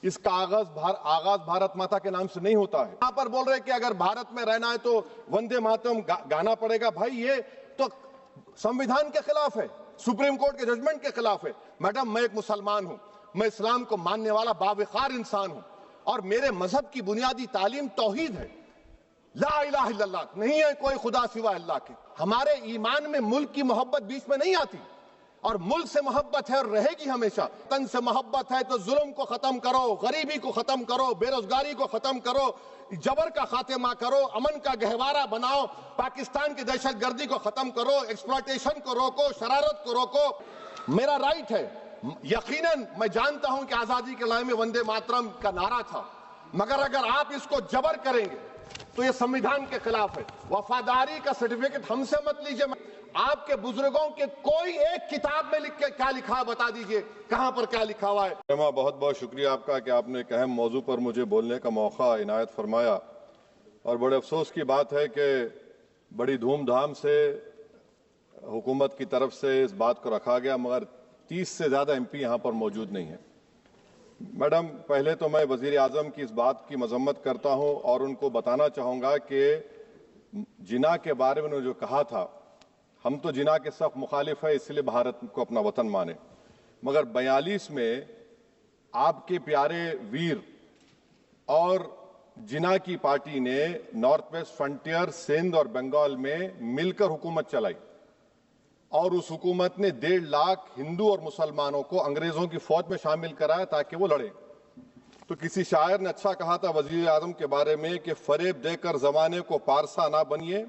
اس کا آغاز بھارت ماتا کے نام سے نہیں ہوتا ہے. یہاں پر بول رہے کہ اگر بھارت میں رہنا ہے تو وندے ماترم گانا پڑے گا. بھائی یہ تو سمویدھان کے خلاف ہے, سپریم کورٹ کے ججمنٹ کے خلاف ہے. میڈم میں ایک مسلمان ہوں, میں اسلام کو ماننے والا باوقار انسان ہوں, اور میرے مذہب کی بنیادی تعلیم توحید ہے. لا الہ الا اللہ, نہیں ہے کوئی خدا سوائے اللہ کے. ہمارے ایمان میں ملک کی محبت بیچ میں نہیں آتی, اور ملک سے محبت ہے اور رہے گی ہمیشہ. تن سے محبت ہے تو ظلم کو ختم کرو, غریبی کو ختم کرو, بے روزگاری کو ختم کرو, جبر کا خاتمہ کرو, امن کا گہوارہ بناؤ, پاکستان کی دہشت گردی کو ختم کرو, ایکسپلائٹیشن کو روکو, شرارت کو روکو. میرا رائٹ ہے. یقیناً میں جانتا ہوں کہ آزادی کے لڑائی میں وندے ماترم کا نعرہ تھا, مگر اگر آپ اس کو جبر کریں گے تو یہ سمویدھان کے خلاف ہے. وفاداری کا سرٹیفکیٹ ہم سے مت لیجئے. آپ کے بزرگوں کے کوئی ایک کتاب میں لکھ کے کیا لکھا ہے بتا دیجئے, کہاں پر کیا لکھا ہوا ہے. بہت بہت شکریہ آپ کا کہ آپ نے ایک اہم موضوع پر مجھے بولنے کا موقع عنایت فرمایا, اور بڑے افسوس کی بات ہے کہ بڑی دھوم دھام سے حکومت کی طرف سے اس بات کو رکھا گیا, مگر 30 سے زیادہ ایم پی یہاں پر موجود نہیں ہیں. میڈم, پہلے تو میں وزیر اعظم کی اس بات کی مذمت کرتا ہوں اور ان کو بتانا چاہوں گا کہ جناح کے بارے میں انہوں نے جو کہا تھا, ہم تو جناح کے سخت مخالف ہے, اس لیے بھارت کو اپنا وطن مانے. مگر 42 میں آپ کے پیارے ویر اور جناح کی پارٹی نے نارتھ ویسٹ فرنٹیئر, سندھ اور بنگال میں مل کر حکومت چلائی, اور اس حکومت نے 1.5 لاکھ ہندو اور مسلمانوں کو انگریزوں کی فوج میں شامل کرایا تاکہ وہ لڑیں. تو کسی شاعر نے اچھا کہا تھا وزیر اعظم کے بارے میں کہ فریب دے کر زمانے کو پارسا نہ بنیے,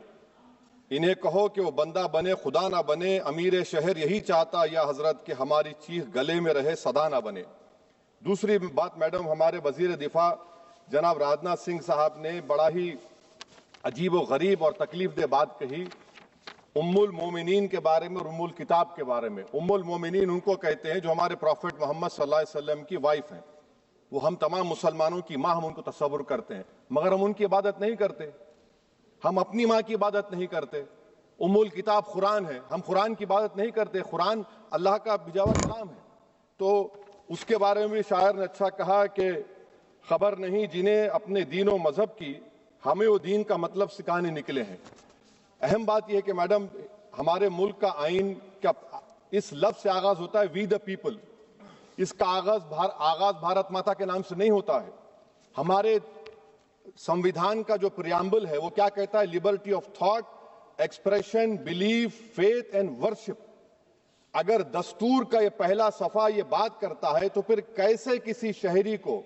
انہیں کہو کہ وہ بندہ بنے خدا نہ بنے, امیر شہر یہی چاہتا یا حضرت کہ ہماری چیخ گلے میں رہے صدا نہ بنے. دوسری بات میڈم, ہمارے وزیر دفاع جناب راجناتھ سنگھ صاحب نے بڑا ہی عجیب و غریب اور تکلیف دہ بات کہی ام المومنین کے بارے میں اور ام الکتاب کے بارے میں. ام المومنین ان کو کہتے ہیں جو ہمارے پروفٹ محمد صلی اللہ علیہ وسلم کی وائف ہیں, وہ ہم تمام مسلمانوں کی ماں, ہم ان کو تصور کرتے ہیں, مگر ہم ان کی عبادت نہیں کرتے, ہم اپنی ماں کی عبادت نہیں کرتے. ام الکتاب قرآن ہے, ہم قرآن کی عبادت نہیں کرتے, قرآن اللہ کا بھیجا ہوا کلام ہے. تو اس کے بارے میں بھی شاعر نے اچھا کہا کہ خبر نہیں جنہیں اپنے دین و مذہب کی, ہمیں وہ دین کا مطلب سکھانے نکلے ہیں. اہم بات یہ ہے کہ میڈم, ہمارے ملک کا آئین کا اس لفظ سے آغاز ہوتا ہے وی دا پیپل. اس کا آغاز بھارت ماتا کے نام سے نہیں ہوتا ہے. ہمارے سمویدھان کا جو پریامبل ہے وہ کیا کہتا ہے؟ Liberty of thought, expression, belief, faith and worship. اگر دستور کا یہ پہلا صفحہ یہ بات کرتا ہے تو پھر کیسے کسی شہری کو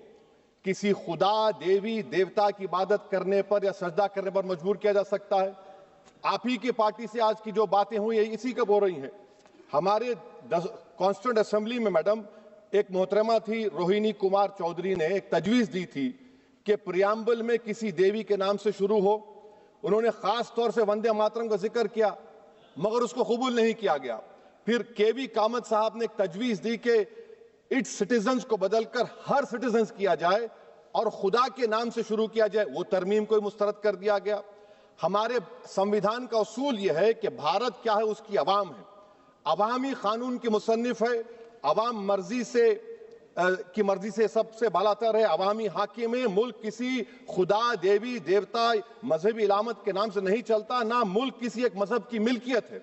کسی خدا, دیوی, دیوتا کی عبادت کرنے پر یا سجدہ کرنے پر مجبور کیا جا سکتا ہے؟ آپ ہی کی پارٹی سے آج کی جو باتیں ہوئی اسی کا بول رہی ہیں. ہمارے کانسٹیٹوئنٹ اسمبلی میں میڈم ایک محترمہ تھی روہنی کمار چودھری نے ایک تجویز دی تھی کہ پریامبل میں کسی دیوی کے نام سے شروع ہو. انہوں نے خاص طور سے وندے ماترم کا ذکر کیا, مگر اس کو قبول نہیں کیا گیا. پھر کے وی کامت صاحب نے ایک تجویز دی کہ اٹس سٹیزنز کو بدل کر ہر سٹیزنز کیا جائے اور خدا کے نام سے شروع کیا جائے, وہ ترمیم کو مسترد کر دیا گیا. ہمارے سمویدھان کا اصول یہ ہے کہ بھارت کیا ہے, اس کی عوام ہے, عوامی قانون کی مصنف ہے, عوام کی مرضی سے سب سے بالاتر ہے, عوامی حاکم ہے. ملک کسی خدا, دیوی, دیوتا, مذہبی علامت کے نام سے نہیں چلتا, نہ ملک کسی ایک مذہب کی ملکیت ہے.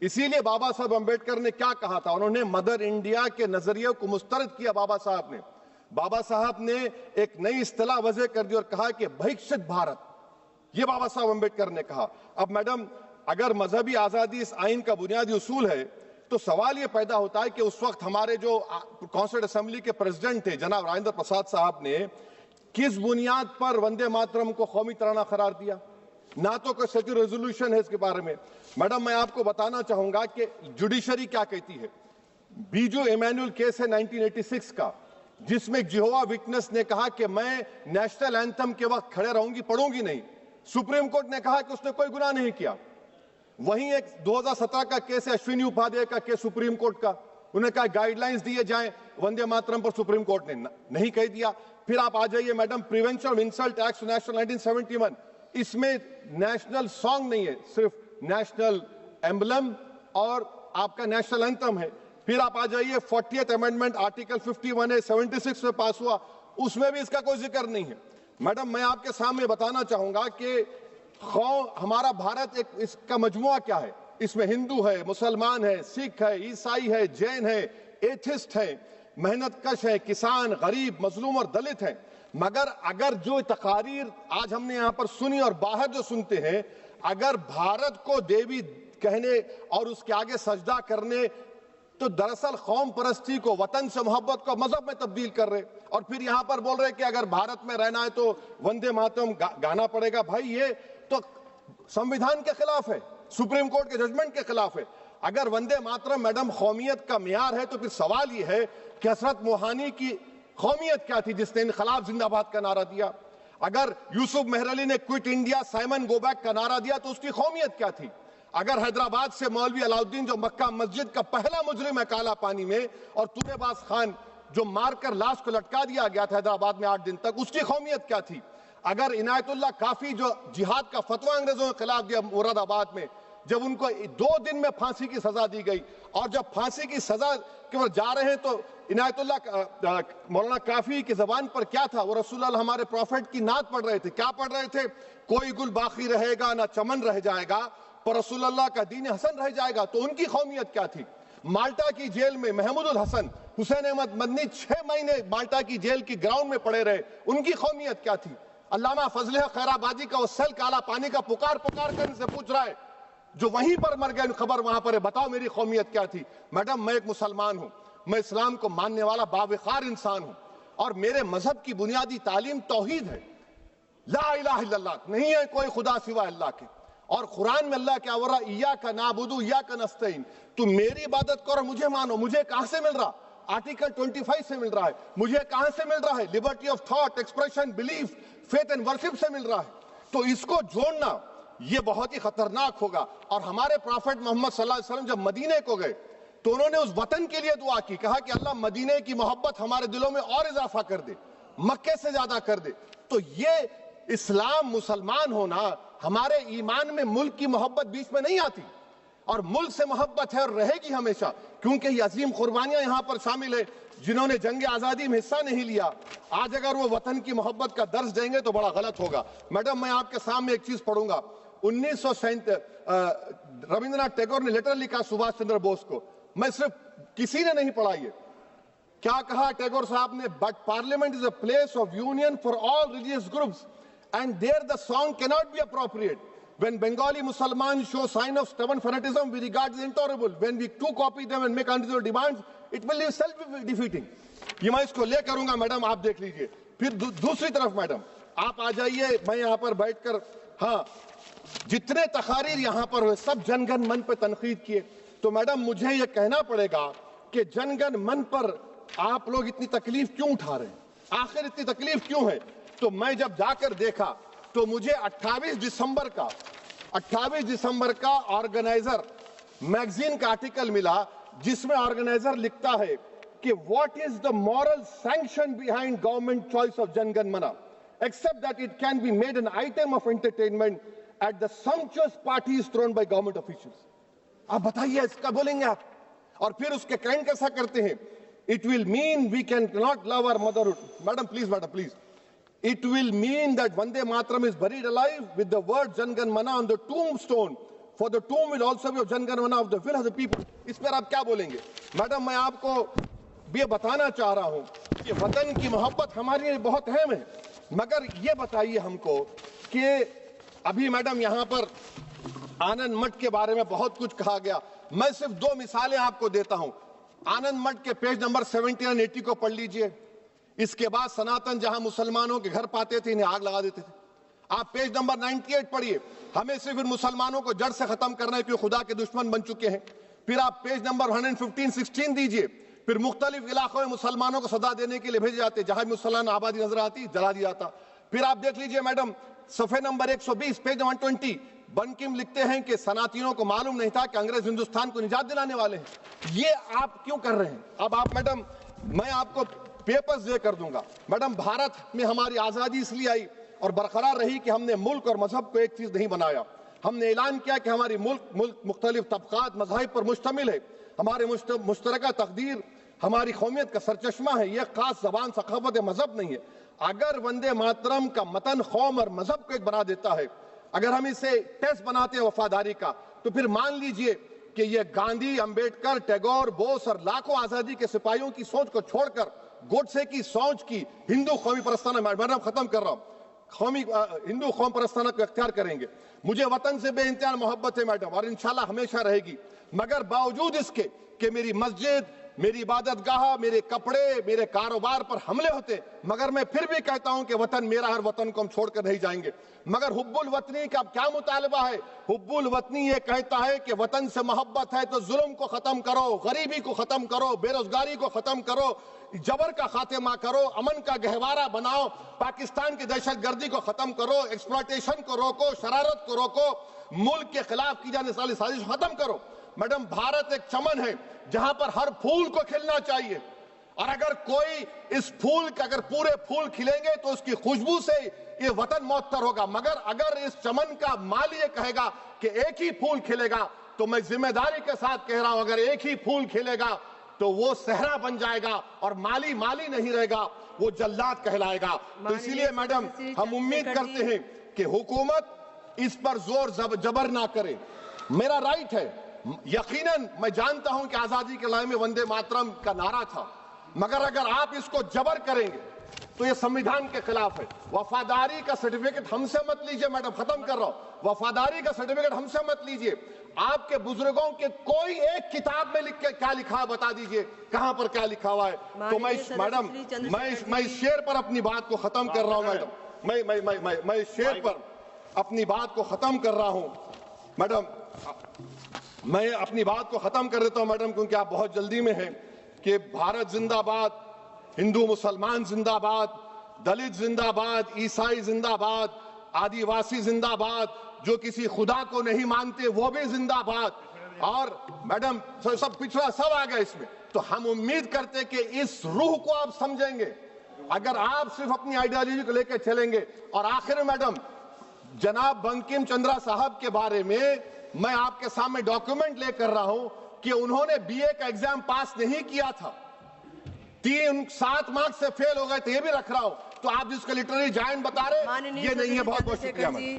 اسی لیے بابا صاحب امبیڈکر نے کیا کہا تھا, انہوں نے مدر انڈیا کے نظریے کو مسترد کیا. بابا صاحب نے ایک نئی اصطلاح وضع کر دی اور کہا کہ بھکشت بھارت, یہ بابا صاحب امبیڈکر نے کہا. اب میڈم, اگر مذہبی آزادی اس آئین کا بنیادی اصول ہے تو سوال یہ پیدا ہوتا ہے کہ اس وقت ہمارے جو کانسٹیٹیوئنٹ اسمبلی کے پریزیڈنٹ تھے جناب راجندر پرساد صاحب نے کس بنیاد پر وندے ماترم کو قومی ترانہ قرار دیا؟ نہ تو کوئی سیکولر ریزولوشن ہے اس کے بارے میں. میڈم, میں آپ کو بتانا چاہوں گا کہ جوڈیشری کیا کہتی ہے. بیجو ایمینول کیس ہے 1986 کا, جس میں جیہوا وٹنس نے کہا کہ میں نیشنل اینتھم کے وقت کھڑے رہوں گی, پڑھوں گی نہیں. سپریم کورٹ نے کہا کہ اس نے کوئی گناہ نہیں کیا. وہیں ایک 2017 کا کیس ہے اشونی اپادھیائے کا کیس سپریم کورٹ کا, انہوں نے کہا گائیڈ لائنز دیے جائیں وندے ماترم پر, سپریم کورٹ نے نہیں کہہ دیا. پھر آپ آ جائیے madam, prevention of insult act national 1971, اس میں نیشنل سانگ نہیں ہے, صرف نیشنل ایمبلم اور آپ کا نیشنل اینتھم ہے. پھر آپ آ جائیے 40th امینڈمنٹ آرٹیکل 51A 76 میں پاس ہوا, اس میں بھی اس کا کوئی ذکر نہیں ہے. میڈم میں آپ کے سامنے بتانا چاہوں گا کہ ہمارا بھارت ایک اس کا مجموعہ کیا ہے. اس میں ہندو ہے، مسلمان ہے، سکھ ہے، عیسائی ہے، جین ہے، ایتھسٹ ہے، محنت کش ہے، کسان، غریب، مظلوم اور دلت ہیں. مگر اگر جو تقاریر آج ہم نے یہاں پر سنی اور باہر جو سنتے ہیں، اگر بھارت کو دیوی کہنے اور اس کے آگے سجدہ کرنے تو دراصل قوم پرستی کو، وطن سے محبت کو مذہب میں تبدیل کر رہے. اور پھر یہاں پر بول رہے کہ اگر بھارت میں رہنا ہے تو وندے ماترم گانا پڑے گا. بھائی یہ تو سمویدھان کے خلاف ہے، سپریم کورٹ کے ججمنٹ کے خلاف ہے. اگر وندے ماترم میڈم قومیت کا معیار ہے تو پھر سوال یہ ہے کہ حضرت موہانی کی قومیت کیا تھی جس نے انقلاب زندہ باد کا نعرہ دیا؟ اگر یوسف مہر علی نے quit India Simon go back کا نعرہ دیا تو اس کی قومیت کیا تھی؟ اگر حیدرآباد سے مولوی علاؤالدین جو مکہ مسجد کا پہلا مجرم ہے کالا پانی میں، اور تورے باز خان جو مار کر لاش کو لٹکا دیا گیا تھا حیدرآباد میں 8 دن تک، اس کی قومیت کیا تھی؟ اگر عنایت اللہ کافی جو جہاد کا فتویٰ انگریزوں کے خلاف دیا مراد آباد میں، جب ان کو 2 دن میں پھانسی کی سزا دی گئی، اور جب پھانسی کی سزا کے بعد جا رہے ہیں تو عنایت اللہ مولانا کافی کی زبان پر کیا تھا؟ وہ رسول اللہ ہمارے پروفیٹ کی نعت پڑھ رہے تھے. کیا پڑھ رہے تھے؟ کوئی گل باقی رہے گا نہ چمن رہ جائے گا، پر رسول اللہ کا دین حسن رہ جائے گا. تو ان کی قومیت کیا تھی؟ مالٹا کی جیل میں محمود الحسن، حسین احمد مدنی 6 مہینے مالٹا کی جیل کی گراؤنڈ میں پڑے رہے. ان کی قومیت کیا تھی؟ علامہ فضل حق خیر آبادی کا وہ سیل کالا پانی کا پکار کر ان سے پوچھ رہا ہے جو وہیں پر مر گئے، خبر وہاں پر ہے، بتاؤ میری قومیت کیا تھی؟ میڈم میں ایک مسلمان ہوں، میں اسلام کو ماننے والا باوقار انسان ہوں، اور میرے مذہب کی بنیادی تعلیم توحید ہے. لا الہ الا اللہ، نہیں ہے کوئی خدا سوائے اللہ کے. اور قرآن میں اللہ کیا بول رہا؟ ایاک نعبد و ایاک نستعین، تم میری عبادت کرو، مجھے مانو. مجھے کہاں سے مل رہا؟ آرٹیکل 25 سے مل رہا ہے. مجھے کہاں سے مل رہا ہے؟ Liberty of thought, expression, belief, faith and worship سے مل رہا ہے. تو اس کو جوڑنا یہ بہت ہی خطرناک ہوگا. اور ہمارے پروفیٹ محمد صلی اللہ علیہ وسلم جب مدینے کو گئے تو انہوں نے اس وطن کے لیے دعا کی، کہا کہ اللہ مدینے کی محبت ہمارے دلوں میں اور اضافہ کر دے، مکے سے زیادہ کر دے. تو یہ اسلام، مسلمان ہونا، ہمارے ایمان میں ملک کی محبت بیچ میں نہیں آتی، اور ملک سے محبت ہے اور رہے گی ہمیشہ، کیونکہ یہ عظیم قربانیاں یہاں پر شامل ہے جنہوں نے جنگ آزادی میں حصہ نہیں لیا. آج اگر وہ وطن کی محبت کا درس دیں گے تو بڑا غلط ہوگا. میڈم میں آپ کے سامنے ایک چیز پڑھوں گا. 1937 ربندر ناتھ ٹیگور نے لیٹر لکھا سبھاش چندر بوس کو. میں صرف کسی نے نہیں پڑھا یہ. کیا کہا ٹیگور صاحب نے؟ But parliament is a place of union for all religious groups and there the song cannot be appropriate. When Bengali Muslims show sign of stubborn fanatism, we regard it as intolerable. When we too copy them and make unreasonable demands, it will be self-defeating. یہ میں اس کو لے کروں گا madam, آپ دیکھ لیجئے. پھر دوسری طرف میڈم آپ آ جائیے، میں یہاں پر بیٹھ کر، ہاں جتنے تقاریر یہاں پر ہوئے سب جن گن من پہ تنقید کیے. تو میڈم مجھے یہ کہنا پڑے گا کہ جن گن من پر آپ لوگ اتنی تکلیف کیوں اٹھا رہے ہیں؟ آخر اتنی تکلیف کیوں ہے؟ تو میں جب جا کر دیکھا تو مجھے 28 دسمبر کا آرگنائزر میگزین کا آرٹیکل ملا جس میں آرگنائزر لکھتا ہے کہ what is the moral sanction behind government choice of Jan Gan Mana except that it can be made an item of entertainment at the sumptuous parties thrown by government officials. آپ بتائیے اس کا بولیں گے آپ؟ اور پھر اس کے کینڈ کیسا کرتے ہیں؟ It will mean we cannot love our motherhood. Madam, please. It will mean that Vande Mataram is buried alive with the word Jan Gan Mana on the tombstone. For the tomb will also be of Jan Gan Mana of the will of the people. اس پر آپ کیا بولیں گے؟ Madam میں آپ کو یہ بتانا چاہ رہا ہوں کہ وطن کی محبت ہمارے لیے بہت اہم ہے. مگر یہ بتائیے ہم کو کہ ابھی میڈم یہاں پر آنند مٹھ کے بارے میں بہت کچھ کہا گیا. میں صرف 2 مثالیں آپ کو دیتا ہوں. آنند مٹھ کے پیج نمبر 70 اور 80 کو پڑھ لیجئے. اس کے بعد سناتن جہاں مسلمانوں کے گھر پاتے تھے انہیں آگ لگا دیتے تھے. آپ پیج نمبر 98 پڑھیے. ہمیں صرف ان مسلمانوں کو جڑ سے ختم کرنا ہے کیونکہ خدا کے دشمن بن چکے ہیں. پھر آپ پیج نمبر 115-16 دیجئے. پھر مختلف علاقوں میں مسلمانوں کو سزا دینے کے لیے بھیجے جاتے، جہاں مسلمان آبادی نظر آتی جلا دیا جاتا. پھر آپ دیکھ لیجئے میڈم صفحے نمبر 120 پیج 120 بنکم لکھتے ہیں کہ صنعتیوں کو معلوم نہیں تھا کہ انگریز ہندوستان کو نجات دلانے والے ہیں. یہ آپ کیوں کر رہے ہیں؟ اب آپ میڈم میں آپ کو پیپرز دے کر دوں گا. میڈم بھارت میں ہماری آزادی اس لیے آئی اور برقرار رہی کہ ہم نے ملک اور مذہب کو ایک چیز نہیں بنایا. ہم نے اعلان کیا کہ ہماری ملک مختلف طبقات مذاہب پر مشتمل ہے. ہمارے مشترکہ تقدیر ہماری قومیت کا سرچشمہ ہے، یہ خاص زبان ثقافت مذہب نہیں ہے۔ اگر وندے ماترم کا متن قوم اور مذہب کو ایک بنا دیتا ہے، اگر ہم اسے ٹیسٹ بناتے ہیں وفاداری کا، تو پھر مان لیجئے کہ یہ گاندھی، امبیڈکر، ٹیگور، بوس اور لاکھوں آزادی کے سپاہیوں کی سوچ کو چھوڑ کر گوڈسے کی سوچ کی ہندو قومی پرستانہ، میں ختم کر رہا ہوں، ہندو قوم پرستانہ کو اختیار کریں گے۔ مجھے وطن سے بے انتہا محبت ہے میڈم، اور انشاءاللہ ہمیشہ رہے گی، مگر باوجود اس کے کہ میری مسجد، میری عبادت گاہ، میرے کپڑے، میرے کاروبار پر حملے ہوتے، مگر میں پھر بھی کہتا ہوں کہ وطن میرا، ہر وطن کو ہم چھوڑ کر نہیں جائیں گے۔ مگر حب الوطنی کا کیا مطالبہ ہے؟ حب الوطنی یہ کہتا ہے کہ وطن سے محبت ہے تو ظلم کو ختم کرو، غریبی کو ختم کرو، بے روزگاری کو ختم کرو، جبر کا خاتمہ کرو، امن کا گہوارہ بناؤ، پاکستان کی دہشت گردی کو ختم کرو، ایکسپلائٹیشن کو روکو، شرارت کو روکو، ملک کے خلاف کی جانے والی سازش ختم کرو۔ میڈم، بھارت ایک چمن ہے جہاں پر ہر پھول کو کھلنا چاہیے، اور اگر کوئی اس پھول کے اگر پورے پھول کھلیں گے تو اس کی خوشبو سے یہ وطن معطر ہوگا، مگر اگر اس چمن کا مالی یہ کہے گا کہ ایک ہی پھول کھلے گا، تو میں ذمہ داری کے ساتھ کہہ رہا ہوں، اگر ایک ہی پھول کھلے گا تو وہ صحرا بن جائے گا، اور مالی نہیں رہے گا، وہ جلات کہلائے گا۔ تو اسی لیے میڈم ہم امید کرتے ہیں کہ حکومت اس پر زور جبر نہ کرے۔ میرا رائٹ ہے، یقیناً میں جانتا ہوں کہ آزادی کے لڑائی میں وندے ماترم کا نعرہ تھا، مگر اگر آپ اس کو جبر کریں گے تو یہ سمویدھان کے خلاف ہے۔ وفاداری کا سرٹیفکیٹ ہم سے مت لیجئے میڈم، ختم کر رہا ہوں، وفاداری کا سرٹیفکیٹ ہم سے مت لیجئے۔ آپ کے بزرگوں کے کوئی ایک کتاب میں لکھ کے کیا لکھا ہے بتا دیجئے، کہاں پر کیا لکھا ہوا ہے۔ تو میڈم میں اس شعر پر اپنی بات کو ختم کر رہا ہوں میڈم، میں اس شعر پر اپنی بات کو ختم کر رہا ہوں میڈم، میں اپنی بات کو ختم کر دیتا ہوں میڈم، کیونکہ آپ بہت جلدی میں ہیں، کہ بھارت زندہ باد، ہندو مسلمان زندہ باد، دلت زندہ باد، عیسائی زندہ باد، آدیواسی زندہ باد، جو کسی خدا کو نہیں مانتے وہ بھی زندہ باد، اور میڈم سب پچھڑا سب آ گیا اس میں۔ تو ہم امید کرتے کہ اس روح کو آپ سمجھیں گے، اگر آپ صرف اپنی آئیڈیالوجی کو لے کے چلیں گے۔ اور آخر میں میڈم، جناب بنکم چندرا صاحب کے بارے میں آپ کے سامنے ڈاکیومنٹ لے کر رہا ہوں کہ انہوں نے بی اے کا ایگزام پاس نہیں کیا تھا، 7 مارکس سے فیل ہو گئے تھے، یہ بھی رکھ رہا ہوں۔ تو آپ جس کا لٹریری جائنٹ بتا رہے، یہ نہیں ہے۔ بہت بہت شکریہ۔